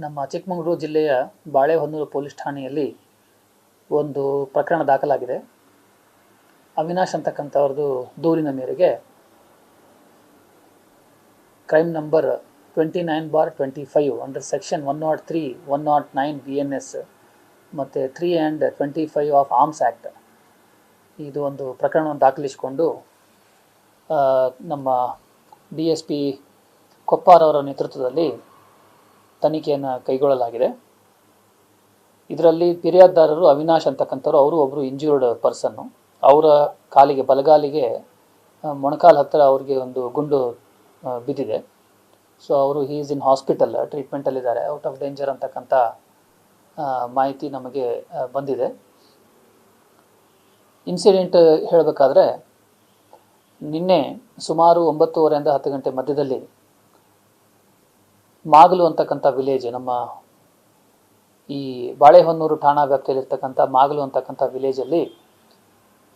ನಮ್ಮ ಚಿಕ್ಕಮಗಳೂರು ಜಿಲ್ಲೆಯ ಬಾಳೆಹೊನ್ನೂರು ಪೊಲೀಸ್ ಠಾಣೆಯಲ್ಲಿ ಒಂದು ಪ್ರಕರಣ ದಾಖಲಾಗಿದೆ. ಅವಿನಾಶ್ ಅಂತಕ್ಕಂಥವ್ರದ್ದು ದೂರಿನ ಮೇರೆಗೆ crime number 29/25 under section 103, 109 BNS ಮತ್ತು 3 and 25 ಆಫ್ ಆರ್ಮ್ಸ್ ಆ್ಯಕ್ಟ್ ಇದು ಒಂದು ಪ್ರಕರಣವನ್ನು ದಾಖಲಿಸಿಕೊಂಡು ನಮ್ಮ DSP ಕೊಪ್ಪಾರ್ ಅವರ ನೇತೃತ್ವದಲ್ಲಿ ತನಿಖೆಯನ್ನು ಕೈಗೊಳ್ಳಲಾಗಿದೆ. ಇದರಲ್ಲಿ ಫಿರ್ಯಾದಿದಾರರು ಅವಿನಾಶ್ ಅಂತಕ್ಕಂಥವ್ರು, ಅವರು ಒಬ್ಬರು ಇಂಜ್ಯೂರ್ಡ್ ಪರ್ಸನ್ನು. ಅವರ ಕಾಲಿಗೆ, ಬಲಗಾಲಿಗೆ ಮೊಣಕಾಲು ಹತ್ತಿರ ಅವ್ರಿಗೆ ಒಂದು ಗುಂಡು ಬಿದ್ದಿದೆ. ಸೊ ಅವರು ಈಸ್ ಇನ್ ಹಾಸ್ಪಿಟಲ್, ಟ್ರೀಟ್ಮೆಂಟಲ್ಲಿದ್ದಾರೆ, ಔಟ್ ಆಫ್ ಡೇಂಜರ್ ಅಂತಕ್ಕಂಥ ಮಾಹಿತಿ ನಮಗೆ ಬಂದಿದೆ. ಇನ್ಸಿಡೆಂಟ್ ಹೇಳಬೇಕಾದ್ರೆ, ನಿನ್ನೆ ಸುಮಾರು 9:30 10 ಗಂಟೆ ಮಧ್ಯದಲ್ಲಿ ಮಾಗಲು ಅಂತಕ್ಕಂಥ ವಿಲೇಜ್, ನಮ್ಮ ಈ ಬಾಳೆಹೊನ್ನೂರು ಠಾಣಾ ವ್ಯಾಪ್ತಿಯಲ್ಲಿರ್ತಕ್ಕಂಥ ಮಾಗಲು ಅಂತಕ್ಕಂಥ ವಿಲೇಜಲ್ಲಿ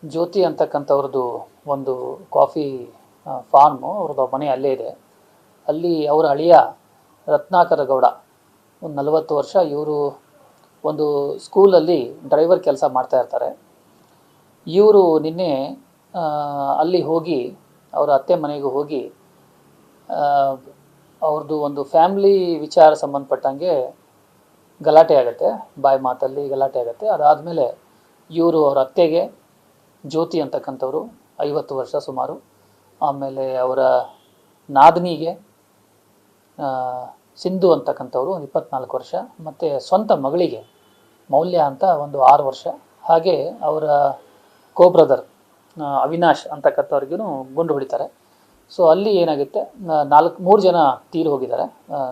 ಜ್ಯೋತಿ ಅಂತಕ್ಕಂಥವ್ರದ್ದು ಒಂದು ಕಾಫಿ ಫಾರ್ಮು, ಅವ್ರದ್ದು ಮನೆ ಅಲ್ಲೇ ಇದೆ. ಅಲ್ಲಿ ಅವರ ಅಳಿಯ ರತ್ನಾಕರ ಗೌಡ, ಒಂದು 40 ವರ್ಷ, ಇವರು ಒಂದು ಸ್ಕೂಲಲ್ಲಿ ಡ್ರೈವರ್ ಕೆಲಸ ಮಾಡ್ತಾ ಇರ್ತಾರೆ. ಇವರು ನಿನ್ನೆ ಅಲ್ಲಿ ಹೋಗಿ, ಅವರ ಅತ್ತೆ ಮನೆಗೆ ಹೋಗಿ, ಅವ್ರದ್ದು ಒಂದು ಫ್ಯಾಮ್ಲಿ ವಿಚಾರ ಸಂಬಂಧಪಟ್ಟಂಗೆ ಗಲಾಟೆ ಆಗುತ್ತೆ, ಬಾಯಿ ಮಾತಲ್ಲಿ ಗಲಾಟೆ ಆಗುತ್ತೆ. ಅದಾದಮೇಲೆ ಇವರು ಅವ್ರ ಅತ್ತೆಗೆ, ಜ್ಯೋತಿ ಅಂತಕ್ಕಂಥವ್ರು 50 ವರ್ಷ ಸುಮಾರು, ಆಮೇಲೆ ಅವರ ನಾದಿನಿಗೆ ಸಿಂಧು ಅಂತಕ್ಕಂಥವ್ರು 24 ವರ್ಷ, ಮತ್ತು ಸ್ವಂತ ಮಗಳಿಗೆ ಮೌಲ್ಯ ಅಂತ ಒಂದು 6 ವರ್ಷ, ಹಾಗೆ ಅವರ ಬ್ರದರ್ ಅವಿನಾಶ್ ಅಂತಕ್ಕಂಥವ್ರಿಗೂ ಗುಂಡು ಹೊಡಿತಾರೆ. ಸೊ ಅಲ್ಲಿ ಏನಾಗುತ್ತೆ, 3 ಜನ ತೀರಿ ಹೋಗಿದ್ದಾರೆ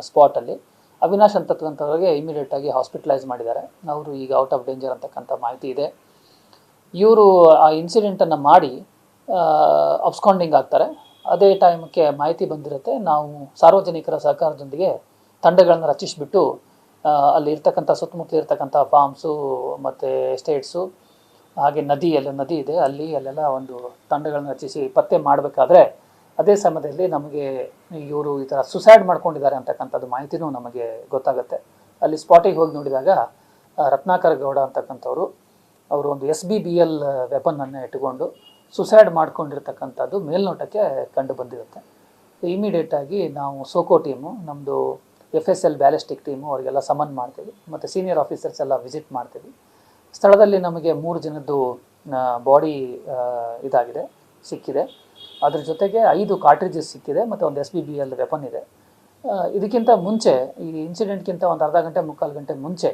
ಸ್ಪಾಟಲ್ಲಿ. ಅವಿನಾಶ್ ಅಂತಕ್ಕಂಥವ್ರಿಗೆ ಇಮಿಡಿಯೇಟಾಗಿ ಹಾಸ್ಪಿಟಲೈಸ್ ಮಾಡಿದ್ದಾರೆ. ಅವರು ಈಗ ಔಟ್ ಆಫ್ ಡೇಂಜರ್ ಅಂತಕ್ಕಂಥ ಮಾಹಿತಿ ಇದೆ. ಇವರು ಆ ಇನ್ಸಿಡೆಂಟನ್ನು ಮಾಡಿ ಅಬ್ಸ್ಕಾಂಡಿಂಗ್ ಆಗ್ತಾರೆ. ಅದೇ ಟೈಮಕ್ಕೆ ಮಾಹಿತಿ ಬಂದಿರುತ್ತೆ. ನಾವು ಸಾರ್ವಜನಿಕರ ಸಹಕಾರದೊಂದಿಗೆ ತಂಡಗಳನ್ನು ರಚಿಸಿಬಿಟ್ಟು ಅಲ್ಲಿ ಇರ್ತಕ್ಕಂಥ ಸುತ್ತಮುತ್ತಲು ಇರ್ತಕ್ಕಂಥ ಫಾರ್ಮ್ಸು ಮತ್ತು ಎಸ್ಟೇಟ್ಸು, ಹಾಗೆ ನದಿ ಇದೆ, ಅಲ್ಲೆಲ್ಲ ಒಂದು ತಂಡಗಳನ್ನು ರಚಿಸಿ ಪತ್ತೆ ಮಾಡಬೇಕಾದ್ರೆ, ಅದೇ ಸಮಯದಲ್ಲಿ ನಮಗೆ ಇವರು ಈ ಥರ ಸುಸೈಡ್ ಮಾಡ್ಕೊಂಡಿದ್ದಾರೆ ಅಂತಕ್ಕಂಥದ್ದು ಮಾಹಿತಿನೂ ನಮಗೆ ಗೊತ್ತಾಗುತ್ತೆ. ಅಲ್ಲಿ ಸ್ಪಾಟಿಗೆ ಹೋಗಿ ನೋಡಿದಾಗ ರತ್ನಾಕರ ಗೌಡ ಅಂತಕ್ಕಂಥವ್ರು, ಅವರು ಒಂದು SBBL ವೆಪನನ್ನು ಇಟ್ಟುಕೊಂಡು ಸುಸೈಡ್ ಮಾಡ್ಕೊಂಡಿರ್ತಕ್ಕಂಥದ್ದು ಮೇಲ್ನೋಟಕ್ಕೆ ಕಂಡು ಬಂದಿರುತ್ತೆ. ಇಮಿಡಿಯೇಟಾಗಿ ನಾವು ಸೋಕೋ ಟೀಮು, ನಮ್ಮದು FSL ಬ್ಯಾಲಿಸ್ಟಿಕ್ ಟೀಮು ಅವರಿಗೆಲ್ಲ ಸಮನ್ ಮಾಡ್ತೀವಿ, ಮತ್ತು ಸೀನಿಯರ್ ಆಫೀಸರ್ಸ್ ಎಲ್ಲ ವಿಸಿಟ್ ಮಾಡ್ತೀವಿ. ಸ್ಥಳದಲ್ಲಿ ನಮಗೆ 3 ಜನದ್ದು ಬಾಡಿ ಸಿಕ್ಕಿದೆ. ಅದ್ರ ಜೊತೆಗೆ 5 ಕಾರ್ಟ್ರಿಜಸ್ ಸಿಕ್ಕಿದೆ, ಮತ್ತು ಒಂದು SBBL ವೆಪನ್ ಇದೆ. ಇದಕ್ಕಿಂತ ಮುಂಚೆ, ಈ ಇನ್ಸಿಡೆಂಟ್ಗಿಂತ ಒಂದು ಅರ್ಧ ಗಂಟೆ 3/4 ಗಂಟೆ ಮುಂಚೆ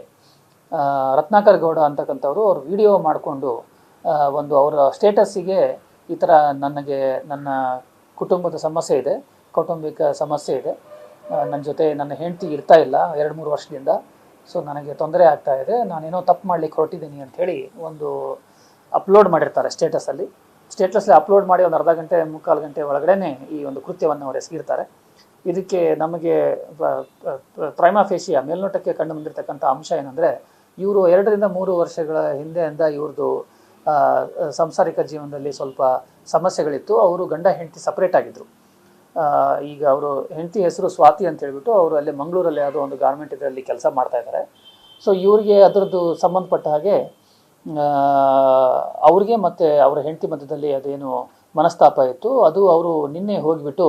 ರತ್ನಾಕರ್ ಗೌಡ ಅಂತಕ್ಕಂಥವ್ರು ಅವ್ರು ವಿಡಿಯೋ ಮಾಡಿಕೊಂಡು ಒಂದು ಅವರ ಸ್ಟೇಟಸ್ಸಿಗೆ ಈ ಥರ ನನ್ನ ಕುಟುಂಬದ ಸಮಸ್ಯೆ ಇದೆ, ಕೌಟುಂಬಿಕ ಸಮಸ್ಯೆ ಇದೆ, ನನ್ನ ಜೊತೆ ನನ್ನ ಹೆಂಡತಿ ಇರ್ತಾ ಇಲ್ಲ 2-3 ವರ್ಷದಿಂದ, ಸೊ ನನಗೆ ತೊಂದರೆ ಆಗ್ತಾ ಇದೆ, ನಾನೇನೋ ತಪ್ಪು ಮಾಡಲಿಕ್ಕೆ ಹೊರಟಿದ್ದೀನಿ ಅಂಥೇಳಿ ಒಂದು ಅಪ್ಲೋಡ್ ಮಾಡಿರ್ತಾರೆ ಸ್ಟೇಟಸಲ್ಲಿ ಅಪ್ಲೋಡ್ ಮಾಡಿ ಒಂದು ಅರ್ಧ ಗಂಟೆ 3/4 ಗಂಟೆ ಒಳಗಡೆ ಈ ಒಂದು ಕೃತ್ಯವನ್ನು ಅವರು ಎಸಗಿರ್ತಾರೆ. ಇದಕ್ಕೆ ನಮಗೆ ಪ್ರೈಮಾ ಫೇಶಿಯ ಮೇಲ್ನೋಟಕ್ಕೆ ಕಂಡು ಬಂದಿರತಕ್ಕಂಥ ಅಂಶ ಏನಂದರೆ, ಇವರು 2-3 ವರ್ಷಗಳ ಹಿಂದೆಯಿಂದ ಇವ್ರದ್ದು ಸಾಂಸಾರಿಕ ಜೀವನದಲ್ಲಿ ಸ್ವಲ್ಪ ಸಮಸ್ಯೆಗಳಿತ್ತು. ಅವರು ಗಂಡ ಹೆಂಡತಿ ಸಪ್ರೇಟ್ ಆಗಿದ್ದರು. ಈಗ ಅವರು ಹೆಂಡತಿ ಹೆಸರು ಸ್ವಾತಿ ಅಂತ ಹೇಳ್ಬಿಟ್ಟು ಅವರು ಅಲ್ಲಿ ಮಂಗಳೂರಲ್ಲಿ ಯಾವುದೋ ಒಂದು ಗಾರ್ಮೆಂಟ್ ಇದರಲ್ಲಿ ಕೆಲಸ ಮಾಡ್ತಾ ಇದ್ದಾರೆ. ಸೊ ಇವರಿಗೆ ಅದರದ್ದು ಸಂಬಂಧಪಟ್ಟ ಹಾಗೆ ಅವ್ರಿಗೆ ಮತ್ತು ಅವರ ಹೆಂಡತಿ ಮಧ್ಯದಲ್ಲಿ ಅದೇನು ಮನಸ್ತಾಪ ಇತ್ತು, ಅದು ಅವರು ನಿನ್ನೆ ಹೋಗಿಬಿಟ್ಟು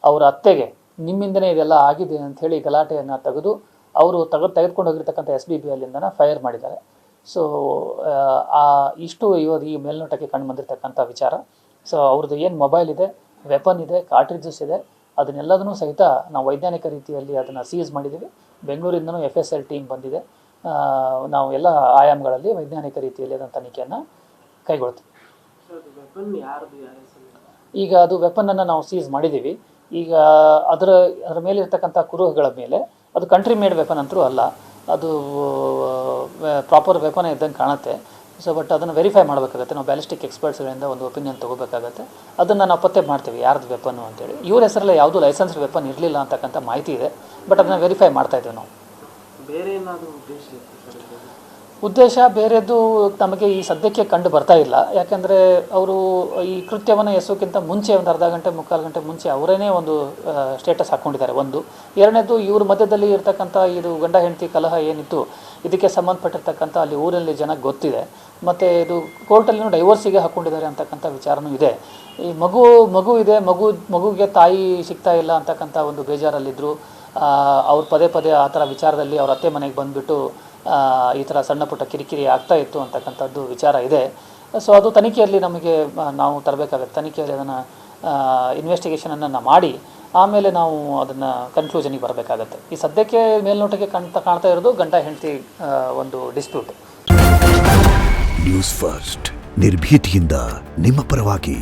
ಅವರ ಅತ್ತೆಗೆ ನಿಮ್ಮಿಂದನೇ ಇದೆಲ್ಲ ಆಗಿದೆ ಅಂಥೇಳಿ ಗಲಾಟೆಯನ್ನು ತೆಗೆದು ಅವರು ತೆಗೆದುಕೊಂಡು ಹೋಗಿರ್ತಕ್ಕಂಥ SBBLಂದನ ಫೈರ್ ಮಾಡಿದ್ದಾರೆ. ಸೊ ಇಷ್ಟು ಈ ಮೇಲ್ನೋಟಕ್ಕೆ ಕಂಡು ಬಂದಿರತಕ್ಕಂಥ ವಿಚಾರ. ಸೊ ಅವ್ರದ್ದು ಏನು ಮೊಬೈಲ್ ಇದೆ, ವೆಪನ್ ಇದೆ, ಕಾರ್ಟ್ರಿಜಸ್ ಇದೆ, ಅದನ್ನೆಲ್ಲದನ್ನೂ ಸಹಿತ ನಾವು ವೈಜ್ಞಾನಿಕ ರೀತಿಯಲ್ಲಿ ಅದನ್ನು ಸೀಸ್ ಮಾಡಿದ್ದೀವಿ. ಬೆಂಗಳೂರಿಂದನೂ FSL ಟೀಮ್ ಬಂದಿದೆ. ನಾವು ಎಲ್ಲ ಆಯಾಮಗಳಲ್ಲಿ ವೈಜ್ಞಾನಿಕ ರೀತಿಯಲ್ಲಿ ಅದನ್ನು ತನಿಖೆಯನ್ನು ಕೈಗೊಳ್ತೀವಿ. ಈಗ ಅದು ವೆಪನನ್ನು ನಾವು ಸೀಸ್ ಮಾಡಿದ್ದೀವಿ. ಈಗ ಅದರ ಮೇಲೆ ಇರ್ತಕ್ಕಂಥ ಕುರುಹುಗಳ ಮೇಲೆ ಅದು ಕಂಟ್ರಿ ಮೇಡ್ ವೆಪನ್ ಅಂತೂ ಅಲ್ಲ, ಅದು ಪ್ರಾಪರ್ ವೆಪನ್ ಇದ್ದಂಗೆ ಕಾಣುತ್ತೆ. ಸೊ ಬಟ್ ಅದನ್ನು ವೆರಿಫೈ ಮಾಡಬೇಕಾಗತ್ತೆ. ನಾವು ಬ್ಯಾಲಿಸ್ಟಿಕ್ ಎಕ್ಸ್ಪರ್ಟ್ಸ್ಗಳಿಂದ ಒಂದು ಒಪಿನಿಯನ್ ತೊಗೋಬೇಕಾಗತ್ತೆ. ಅದನ್ನು ನಾವು ಪತ್ತೆ ಮಾಡ್ತೀವಿ ಯಾರ್ದು ವೆಪನ್ನು ಅಂತೇಳಿ. ಇವ್ರ ಹೆಸರಲ್ಲೇ ಯಾವುದೂ ಲೈಸೆನ್ಸ್ಡ್ ವೆಪನ್ ಇರಲಿಲ್ಲ ಅಂತಕ್ಕಂಥ ಮಾಹಿತಿ ಇದೆ, ಬಟ್ ಅದನ್ನು ವೆರಿಫೈ ಮಾಡ್ತಾಯಿದ್ದೀವಿ ನಾವು. ಬೇರೆ ಏನಾದರೂ ಉದ್ದೇಶ ಉದ್ದೇಶ ಬೇರೆದು ನಮಗೆ ಈ ಸದ್ಯಕ್ಕೆ ಕಂಡು ಬರ್ತಾ ಇಲ್ಲ. ಯಾಕೆಂದರೆ ಅವರು ಈ ಕೃತ್ಯವನ್ನು ಎಸೋಕ್ಕಿಂತ ಮುಂಚೆ ಒಂದು ಅರ್ಧ ಗಂಟೆ ಮುಕ್ಕಾಲು ಗಂಟೆ ಮುಂಚೆ ಅವರೇನೇ ಒಂದು ಸ್ಟೇಟಸ್ ಹಾಕ್ಕೊಂಡಿದ್ದಾರೆ. ಒಂದು ಎರಡನೇದು ಇವ್ರ ಮಧ್ಯದಲ್ಲಿ ಇರ್ತಕ್ಕಂಥ ಇದು ಗಂಡ ಹೆಂಡತಿ ಕಲಹ ಏನಿತ್ತು ಇದಕ್ಕೆ ಸಂಬಂಧಪಟ್ಟಿರ್ತಕ್ಕಂಥ ಅಲ್ಲಿ ಊರಲ್ಲಿ ಜನ ಗೊತ್ತಿದೆ. ಮತ್ತು ಇದು ಕೋರ್ಟಲ್ಲಿನೂ ಡೈವೋರ್ಸಿಗೆ ಹಾಕ್ಕೊಂಡಿದ್ದಾರೆ ಅಂತಕ್ಕಂಥ ವಿಚಾರನೂ ಇದೆ. ಈ ಮಗು ಇದೆ, ಮಗುಗೆ ತಾಯಿ ಸಿಗ್ತಾ ಇಲ್ಲ ಅಂತಕ್ಕಂಥ ಒಂದು ಬೇಜಾರಲ್ಲಿದ್ದರು. ಅವ್ರು ಪದೇ ಪದೇ ಆ ಥರ ವಿಚಾರದಲ್ಲಿ ಅವ್ರ ಅತ್ತೆ ಮನೆಗೆ ಬಂದುಬಿಟ್ಟು ಈ ಥರ ಸಣ್ಣ ಪುಟ್ಟ ಕಿರಿಕಿರಿ ಆಗ್ತಾ ಇತ್ತು ಅಂತಕ್ಕಂಥದ್ದು ವಿಚಾರ ಇದೆ. ಸೊ ಅದು ತನಿಖೆಯಲ್ಲಿ ನಮಗೆ ನಾವು ತರಬೇಕಾಗುತ್ತೆ. ತನಿಖೆಯಲ್ಲಿ ಅದನ್ನು ಇನ್ವೆಸ್ಟಿಗೇಷನನ್ನು ಮಾಡಿ ಆಮೇಲೆ ನಾವು ಅದನ್ನು ಕನ್ಕ್ಲೂಷನಿಗೆ ಬರಬೇಕಾಗತ್ತೆ. ಈ ಸದ್ಯಕ್ಕೆ ಮೇಲ್ನೋಟಕ್ಕೆ ಕಾಣ್ತಾ ಇರೋದು ಗಂಡ ಹೆಂಡತಿ ಒಂದು ಡಿಸ್ಪ್ಯೂಟ್. ನ್ಯೂಸ್ ಫಸ್ಟ್ ನಿರ್ಭೀತಿಯಿಂದ ನಿಮ್ಮ ಪರವಾಗಿ.